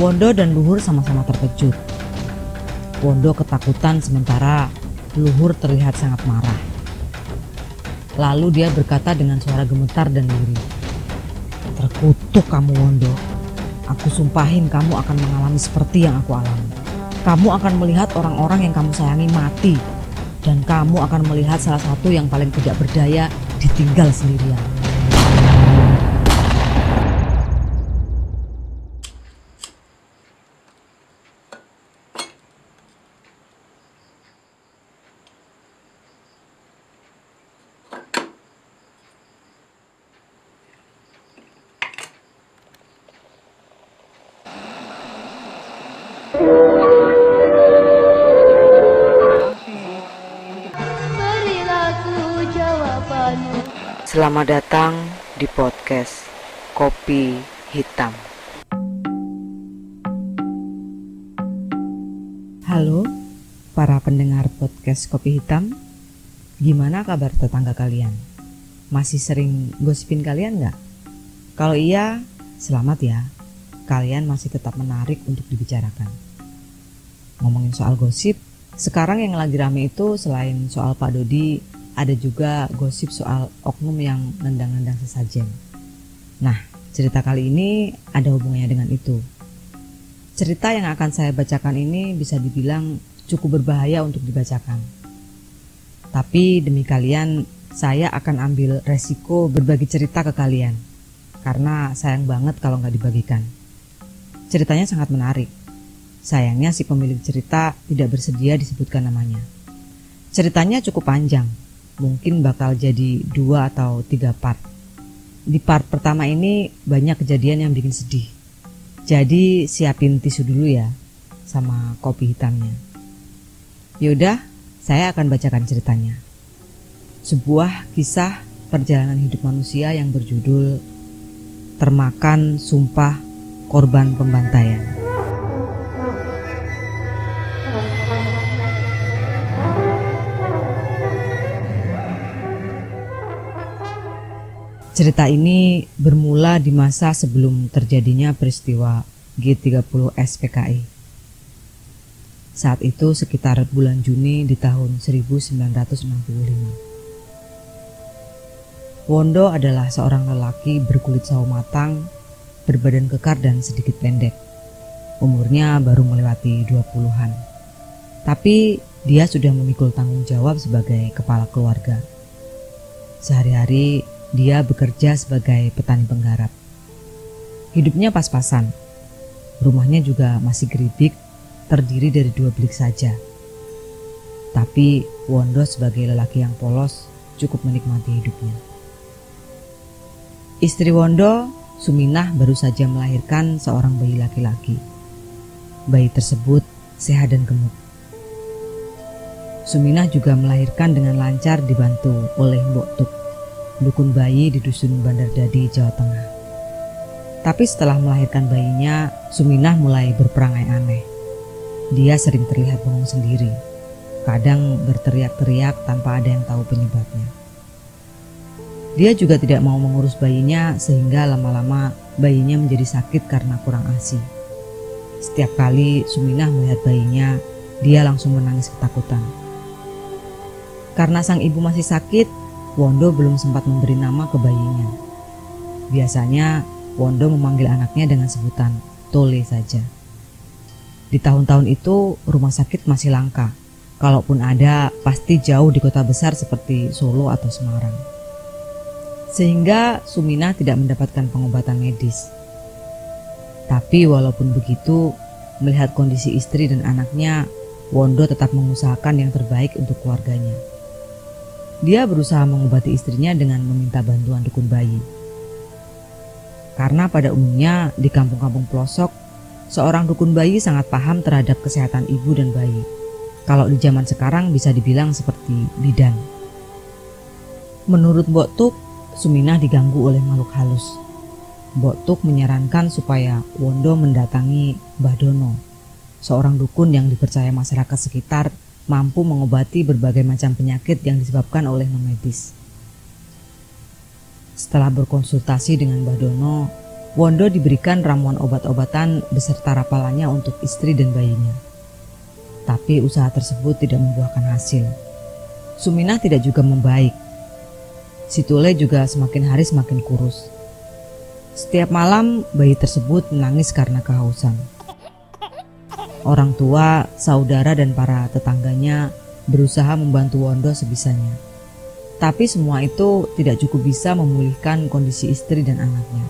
Wondo dan Luhur sama-sama terkejut. Wondo ketakutan sementara Luhur terlihat sangat marah. Lalu dia berkata dengan suara gemetar dan lirih, "Terkutuk kamu Wondo. Aku sumpahin kamu akan mengalami seperti yang aku alami. Kamu akan melihat orang-orang yang kamu sayangi mati. Dan kamu akan melihat salah satu yang paling tidak berdaya ditinggal sendirian." Selamat datang di podcast Kopi Hitam. Halo para pendengar podcast Kopi Hitam. Gimana kabar tetangga kalian? Masih sering gosipin kalian gak? Kalau iya, selamat ya. Kalian masih tetap menarik untuk dibicarakan. Ngomongin soal gosip, sekarang yang lagi rame itu selain soal Pak Dodi, ada juga gosip soal oknum yang nendang-nendang sesajen. Nah, cerita kali ini ada hubungannya dengan itu. Cerita yang akan saya bacakan ini bisa dibilang cukup berbahaya untuk dibacakan. Tapi demi kalian, saya akan ambil resiko berbagi cerita ke kalian. Karena sayang banget kalau nggak dibagikan. Ceritanya sangat menarik. Sayangnya si pemilik cerita tidak bersedia disebutkan namanya. Ceritanya cukup panjang. Mungkin bakal jadi 2 atau 3 part. Di part pertama ini banyak kejadian yang bikin sedih. Jadi siapin tisu dulu ya, sama kopi hitamnya. Yaudah, saya akan bacakan ceritanya. Sebuah kisah perjalanan hidup manusia yang berjudul Termakan Sumpah Korban Pembantaian. Cerita ini bermula di masa sebelum terjadinya peristiwa G30 SPKI. Saat itu sekitar bulan Juni di tahun 1965. Wondo adalah seorang lelaki berkulit sawo matang, berbadan kekar dan sedikit pendek. Umurnya baru melewati 20-an. Tapi dia sudah memikul tanggung jawab sebagai kepala keluarga. Sehari-hari dia bekerja sebagai petani penggarap. Hidupnya pas-pasan. Rumahnya juga masih geribik, terdiri dari 2 bilik saja. Tapi Wondo sebagai lelaki yang polos cukup menikmati hidupnya. Istri Wondo, Suminah, baru saja melahirkan seorang bayi laki-laki. Bayi tersebut sehat dan gemuk. Suminah juga melahirkan dengan lancar dibantu oleh Mbok Tuk, dukun bayi di dusun Bandar Dadi, Jawa Tengah. Tapi setelah melahirkan bayinya, Suminah mulai berperangai aneh. Dia sering terlihat bengong sendiri, kadang berteriak-teriak tanpa ada yang tahu penyebabnya. Dia juga tidak mau mengurus bayinya sehingga lama-lama bayinya menjadi sakit karena kurang ASI. Setiap kali Suminah melihat bayinya, dia langsung menangis ketakutan. Karena sang ibu masih sakit, Wondo belum sempat memberi nama ke bayinya. Biasanya Wondo memanggil anaknya dengan sebutan Tole saja. Di tahun-tahun itu rumah sakit masih langka. Kalaupun ada, pasti jauh di kota besar seperti Solo atau Semarang. Sehingga Suminah tidak mendapatkan pengobatan medis. Tapi walaupun begitu, melihat kondisi istri dan anaknya, Wondo tetap mengusahakan yang terbaik untuk keluarganya. Dia berusaha mengobati istrinya dengan meminta bantuan dukun bayi. Karena pada umumnya di kampung-kampung pelosok, seorang dukun bayi sangat paham terhadap kesehatan ibu dan bayi. Kalau di zaman sekarang bisa dibilang seperti bidan. Menurut Mbok Tuk, Suminah diganggu oleh makhluk halus. Mbok Tuk menyarankan supaya Wondo mendatangi Mbah Dono, seorang dukun yang dipercaya masyarakat sekitar mampu mengobati berbagai macam penyakit yang disebabkan oleh non-medis. Setelah berkonsultasi dengan Mbah Dono, Wondo diberikan ramuan obat-obatan beserta rapalannya untuk istri dan bayinya. Tapi usaha tersebut tidak membuahkan hasil. Suminah tidak juga membaik. Si Tule juga semakin hari semakin kurus. Setiap malam bayi tersebut menangis karena kehausan. Orang tua, saudara dan para tetangganya berusaha membantu Wondo sebisanya. Tapi semua itu tidak cukup bisa memulihkan kondisi istri dan anaknya.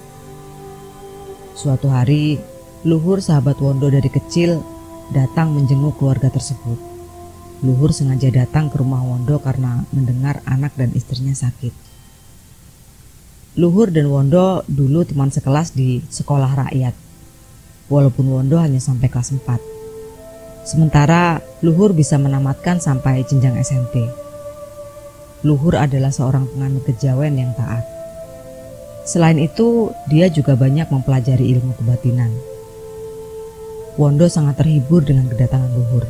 Suatu hari, Luhur sahabat Wondo dari kecil datang menjenguk keluarga tersebut. Luhur sengaja datang ke rumah Wondo karena mendengar anak dan istrinya sakit. Luhur dan Wondo dulu teman sekelas di sekolah rakyat, walaupun Wondo hanya sampai kelas 4. Sementara Luhur bisa menamatkan sampai jenjang SMP. Luhur adalah seorang penganut kejawen yang taat. Selain itu, dia juga banyak mempelajari ilmu kebatinan. Wondo sangat terhibur dengan kedatangan Luhur.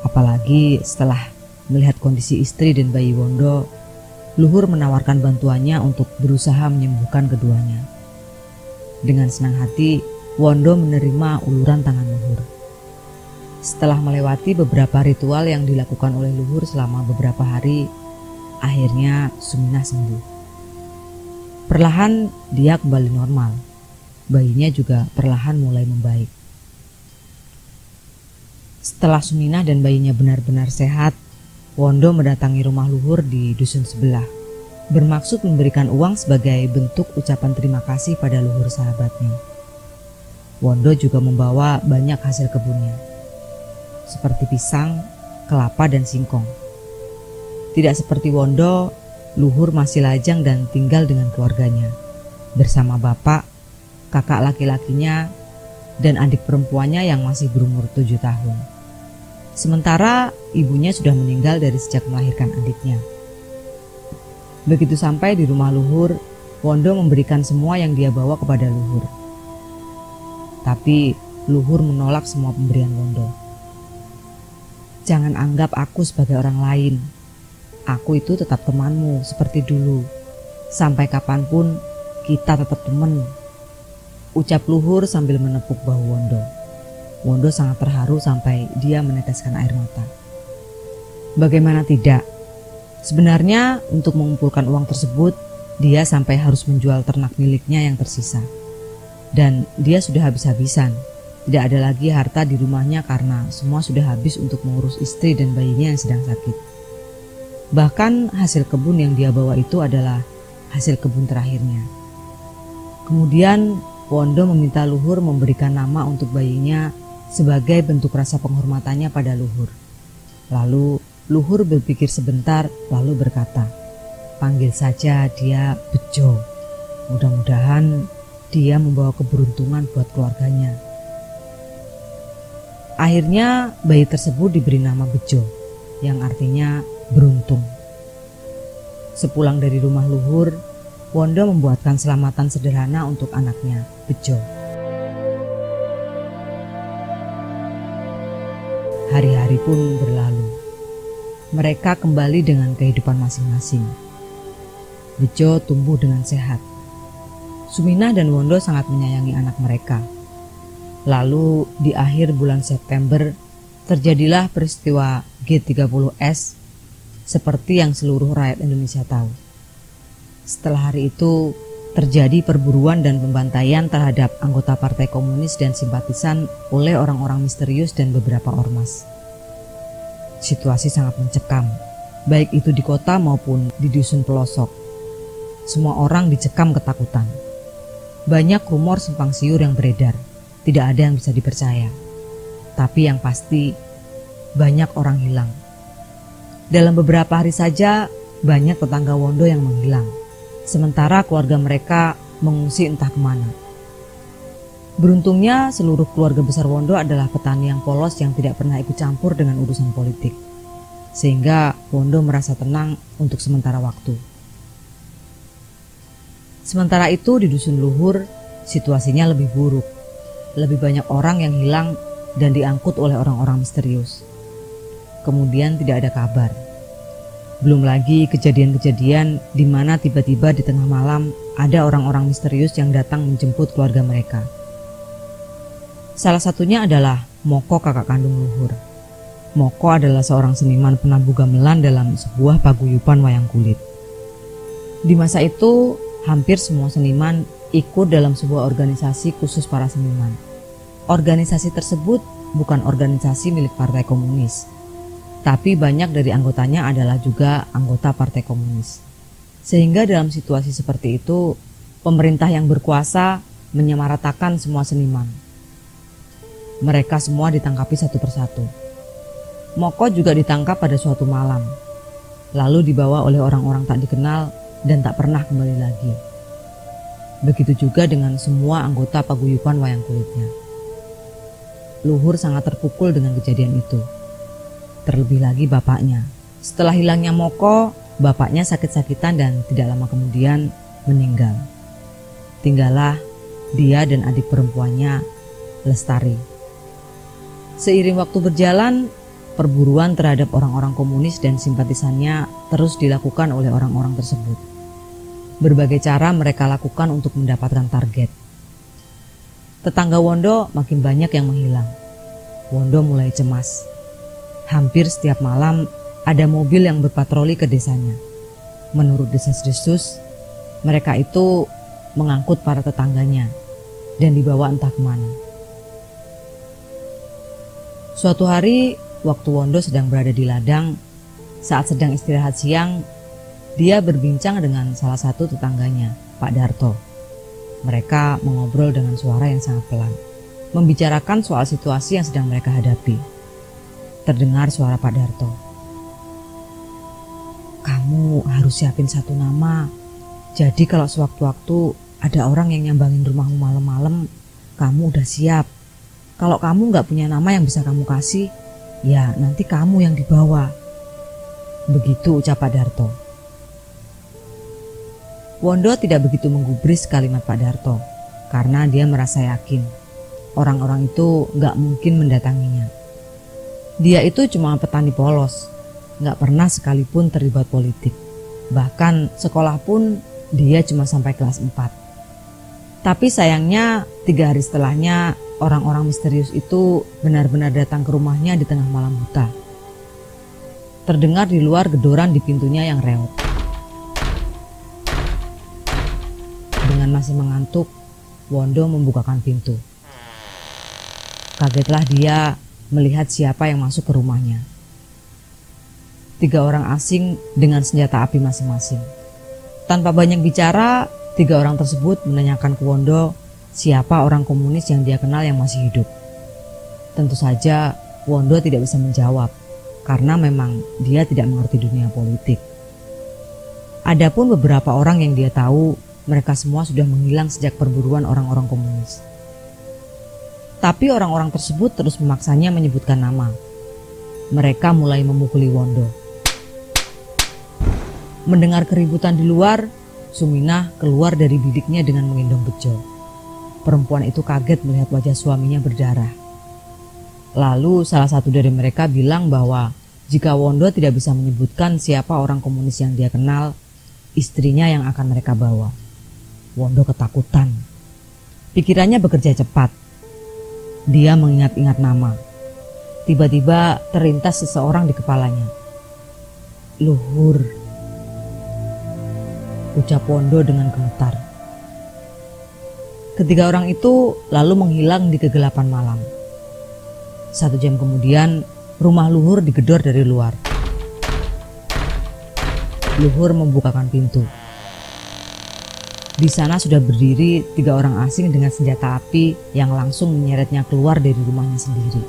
Apalagi setelah melihat kondisi istri dan bayi Wondo, Luhur menawarkan bantuannya untuk berusaha menyembuhkan keduanya. Dengan senang hati, Wondo menerima uluran tangan Luhur. Setelah melewati beberapa ritual yang dilakukan oleh Luhur selama beberapa hari, akhirnya Suminah sembuh. Perlahan dia kembali normal. Bayinya juga perlahan mulai membaik. Setelah Suminah dan bayinya benar-benar sehat, Wondo mendatangi rumah Luhur di dusun sebelah, bermaksud memberikan uang sebagai bentuk ucapan terima kasih pada Luhur sahabatnya. Wondo juga membawa banyak hasil kebunnya, seperti pisang, kelapa, dan singkong. Tidak seperti Wondo, Luhur masih lajang dan tinggal dengan keluarganya, bersama bapak, kakak laki-lakinya, dan adik perempuannya yang masih berumur 7 tahun. Sementara ibunya sudah meninggal dari sejak melahirkan adiknya. Begitu sampai di rumah Luhur, Wondo memberikan semua yang dia bawa kepada Luhur. Tapi Luhur menolak semua pemberian Wondo. Jangan anggap aku sebagai orang lain. Aku itu tetap temanmu seperti dulu. Sampai kapanpun kita tetap teman, ucap Luhur sambil menepuk bahu Wondo. Wondo sangat terharu sampai dia meneteskan air mata. Bagaimana tidak? Sebenarnya untuk mengumpulkan uang tersebut, dia sampai harus menjual ternak miliknya yang tersisa. Dan dia sudah habis-habisan. Tidak ada lagi harta di rumahnya karena semua sudah habis untuk mengurus istri dan bayinya yang sedang sakit. Bahkan hasil kebun yang dia bawa itu adalah hasil kebun terakhirnya. Kemudian Wondo meminta Luhur memberikan nama untuk bayinya sebagai bentuk rasa penghormatannya pada Luhur. Lalu Luhur berpikir sebentar lalu berkata, "Panggil saja dia Bejo. Mudah-mudahan dia membawa keberuntungan buat keluarganya." Akhirnya bayi tersebut diberi nama Bejo, yang artinya beruntung. Sepulang dari rumah Luhur, Wondo membuatkan selamatan sederhana untuk anaknya, Bejo. Hari-hari pun berlalu. Mereka kembali dengan kehidupan masing-masing. Bejo tumbuh dengan sehat. Suminah dan Wondo sangat menyayangi anak mereka. Lalu di akhir bulan September terjadilah peristiwa G30S seperti yang seluruh rakyat Indonesia tahu. Setelah hari itu terjadi perburuan dan pembantaian terhadap anggota Partai Komunis dan simpatisan oleh orang-orang misterius dan beberapa ormas. Situasi sangat mencekam, baik itu di kota maupun di dusun pelosok. Semua orang dicekam ketakutan. Banyak rumor simpang siur yang beredar. Tidak ada yang bisa dipercaya. Tapi yang pasti, banyak orang hilang. Dalam beberapa hari saja, banyak tetangga Wondo yang menghilang. Sementara keluarga mereka mengungsi entah kemana. Beruntungnya, seluruh keluarga besar Wondo adalah petani yang polos yang tidak pernah ikut campur dengan urusan politik. Sehingga Wondo merasa tenang untuk sementara waktu. Sementara itu di dusun Luhur, situasinya lebih buruk. Lebih banyak orang yang hilang dan diangkut oleh orang-orang misterius. Kemudian tidak ada kabar. Belum lagi kejadian-kejadian di mana tiba-tiba di tengah malam ada orang-orang misterius yang datang menjemput keluarga mereka. Salah satunya adalah Moko, kakak kandung Luhur. Moko adalah seorang seniman penabuh gamelan dalam sebuah paguyuban wayang kulit. Di masa itu, hampir semua seniman ikut dalam sebuah organisasi khusus para seniman. Organisasi tersebut bukan organisasi milik Partai Komunis, tapi banyak dari anggotanya adalah juga anggota Partai Komunis. Sehingga dalam situasi seperti itu, pemerintah yang berkuasa menyamaratakan semua seniman. Mereka semua ditangkapi satu persatu. Moko juga ditangkap pada suatu malam, lalu dibawa oleh orang-orang tak dikenal dan tak pernah kembali lagi. Begitu juga dengan semua anggota paguyuban wayang kulitnya. Luhur sangat terpukul dengan kejadian itu. Terlebih lagi bapaknya. Setelah hilangnya Moko, bapaknya sakit-sakitan dan tidak lama kemudian meninggal. Tinggallah dia dan adik perempuannya, Lestari. Seiring waktu berjalan, perburuan terhadap orang-orang komunis dan simpatisannya terus dilakukan oleh orang-orang tersebut. Berbagai cara mereka lakukan untuk mendapatkan target. Tetangga Wondo makin banyak yang menghilang. Wondo mulai cemas. Hampir setiap malam ada mobil yang berpatroli ke desanya. Menurut desas-desus, mereka itu mengangkut para tetangganya dan dibawa entah kemana. Suatu hari, waktu Wondo sedang berada di ladang, saat sedang istirahat siang, dia berbincang dengan salah satu tetangganya, Pak Darto. Mereka mengobrol dengan suara yang sangat pelan, membicarakan soal situasi yang sedang mereka hadapi. Terdengar suara Pak Darto. "Kamu harus siapin satu nama. Jadi kalau sewaktu-waktu ada orang yang nyambangin rumahmu malam-malam, kamu udah siap. Kalau kamu gak punya nama yang bisa kamu kasih, ya nanti kamu yang dibawa." Begitu ucap Pak Darto. Wondo tidak begitu menggubris kalimat Pak Darto, karena dia merasa yakin orang-orang itu gak mungkin mendatanginya. Dia itu cuma petani polos, gak pernah sekalipun terlibat politik. Bahkan sekolah pun dia cuma sampai kelas 4. Tapi sayangnya 3 hari setelahnya orang-orang misterius itu benar-benar datang ke rumahnya di tengah malam buta. Terdengar di luar gedoran di pintunya yang reot. Dengan masih mengantuk, Wondo membukakan pintu. Kagetlah dia melihat siapa yang masuk ke rumahnya. 3 orang asing dengan senjata api masing-masing. Tanpa banyak bicara, 3 orang tersebut menanyakan ke Wondo siapa orang komunis yang dia kenal yang masih hidup. Tentu saja Wondo tidak bisa menjawab, karena memang dia tidak mengerti dunia politik. Adapun beberapa orang yang dia tahu, mereka semua sudah menghilang sejak perburuan orang-orang komunis. Tapi orang-orang tersebut terus memaksanya menyebutkan nama. Mereka mulai memukuli Wondo. Mendengar keributan di luar, Suminah keluar dari biliknya dengan menggendong Bejo. Perempuan itu kaget melihat wajah suaminya berdarah. Lalu salah satu dari mereka bilang bahwa jika Wondo tidak bisa menyebutkan siapa orang komunis yang dia kenal, istrinya yang akan mereka bawa. Wondo ketakutan. Pikirannya bekerja cepat. Dia mengingat-ingat nama. Tiba-tiba terlintas seseorang di kepalanya. "Luhur," ucap Wondo dengan gemetar. Ketiga orang itu lalu menghilang di kegelapan malam. 1 jam kemudian, rumah Luhur digedor dari luar. Luhur membukakan pintu. Di sana sudah berdiri 3 orang asing dengan senjata api yang langsung menyeretnya keluar dari rumahnya sendiri.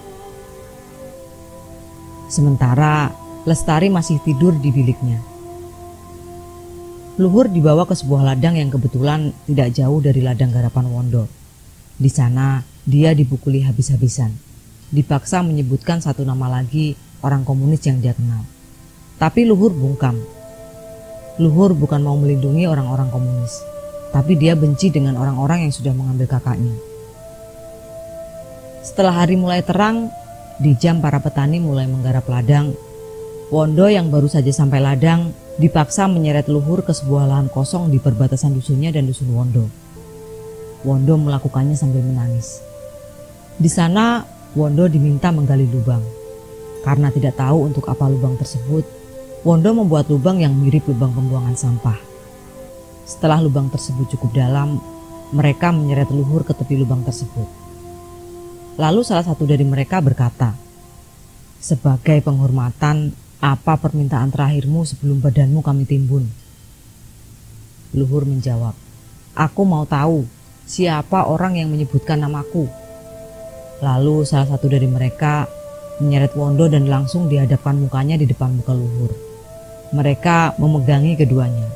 Sementara Lestari masih tidur di biliknya. Luhur dibawa ke sebuah ladang yang kebetulan tidak jauh dari ladang garapan Wondo. Di sana dia dipukuli habis-habisan. Dipaksa menyebutkan 1 nama lagi orang komunis yang dia kenal. Tapi Luhur bungkam. Luhur bukan mau melindungi orang-orang komunis, tapi dia benci dengan orang-orang yang sudah mengambil kakaknya. Setelah hari mulai terang, di jam para petani mulai menggarap ladang, Wondo yang baru saja sampai ladang dipaksa menyeret Luhur ke sebuah lahan kosong di perbatasan dusunnya dan dusun Wondo. Wondo melakukannya sambil menangis. Di sana Wondo diminta menggali lubang. Karena tidak tahu untuk apa lubang tersebut, Wondo membuat lubang yang mirip lubang pembuangan sampah. Setelah lubang tersebut cukup dalam, mereka menyeret Luhur ke tepi lubang tersebut. Lalu salah satu dari mereka berkata, "Sebagai penghormatan, apa permintaan terakhirmu sebelum badanmu kami timbun?" Luhur menjawab, "Aku mau tahu siapa orang yang menyebutkan namaku." Lalu salah satu dari mereka menyeret Wondo dan langsung dihadapkan mukanya di depan muka Luhur. Mereka memegangi keduanya.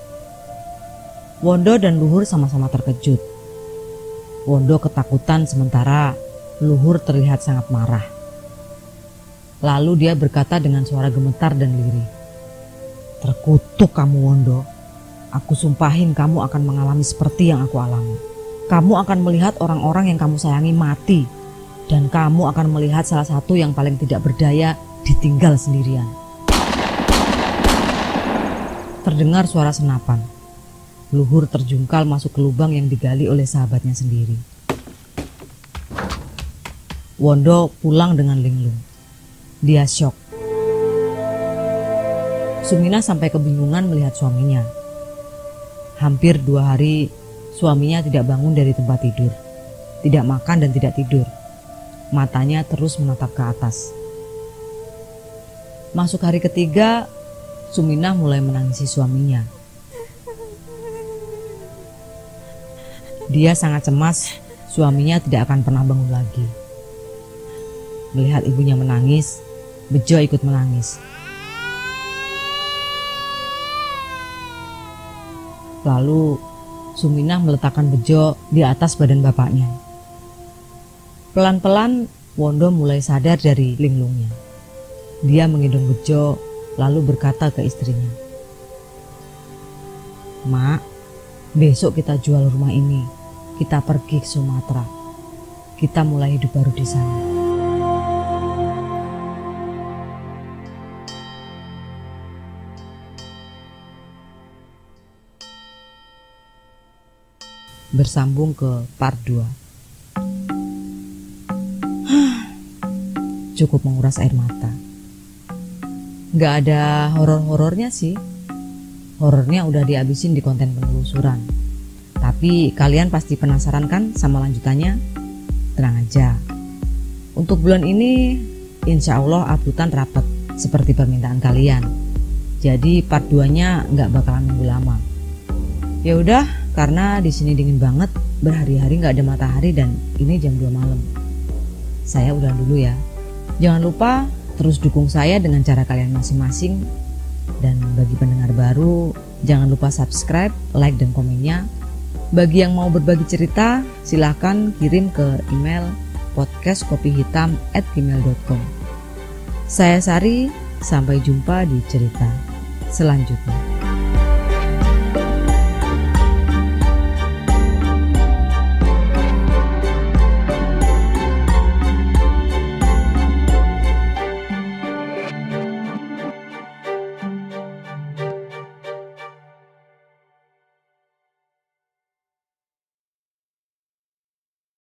Wondo dan Luhur sama-sama terkejut. Wondo ketakutan sementara Luhur terlihat sangat marah. Lalu dia berkata dengan suara gemetar dan lirih, "Terkutuk kamu Wondo, aku sumpahin kamu akan mengalami seperti yang aku alami. Kamu akan melihat orang-orang yang kamu sayangi mati, dan kamu akan melihat salah satu yang paling tidak berdaya ditinggal sendirian." Terdengar suara senapan. Luhur terjungkal masuk ke lubang yang digali oleh sahabatnya sendiri. Wondo pulang dengan linglung. Dia syok. Suminah sampai kebingungan melihat suaminya. Hampir 2 hari suaminya tidak bangun dari tempat tidur. Tidak makan dan tidak tidur. Matanya terus menatap ke atas. Masuk hari ketiga, Suminah mulai menangisi suaminya. Dia sangat cemas suaminya tidak akan pernah bangun lagi. Melihat ibunya menangis, Bejo ikut menangis. Lalu Suminah meletakkan Bejo di atas badan bapaknya. Pelan-pelan Wondo mulai sadar dari linglungnya. Dia menggendong Bejo lalu berkata ke istrinya, "Mak, besok kita jual rumah ini. Kita pergi ke Sumatera. Kita mulai hidup baru di sana." Bersambung ke part 2. Cukup menguras air mata. Gak ada horor-horornya sih. Horornya udah dihabisin di konten penelusuran. Tapi kalian pasti penasaran kan sama lanjutannya? Tenang aja. Untuk bulan ini insya Allah uploadan rapat seperti permintaan kalian. Jadi part 2-nya gak bakalan nunggu lama. Ya udah, karena di sini dingin banget, berhari-hari nggak ada matahari dan ini jam 2 malam. Saya udah dulu ya. Jangan lupa terus dukung saya dengan cara kalian masing-masing. Dan bagi pendengar baru, jangan lupa subscribe, like dan komennya. Bagi yang mau berbagi cerita, silahkan kirim ke email podcastkopihhitam@gmail.com. Saya Sari, sampai jumpa di cerita selanjutnya.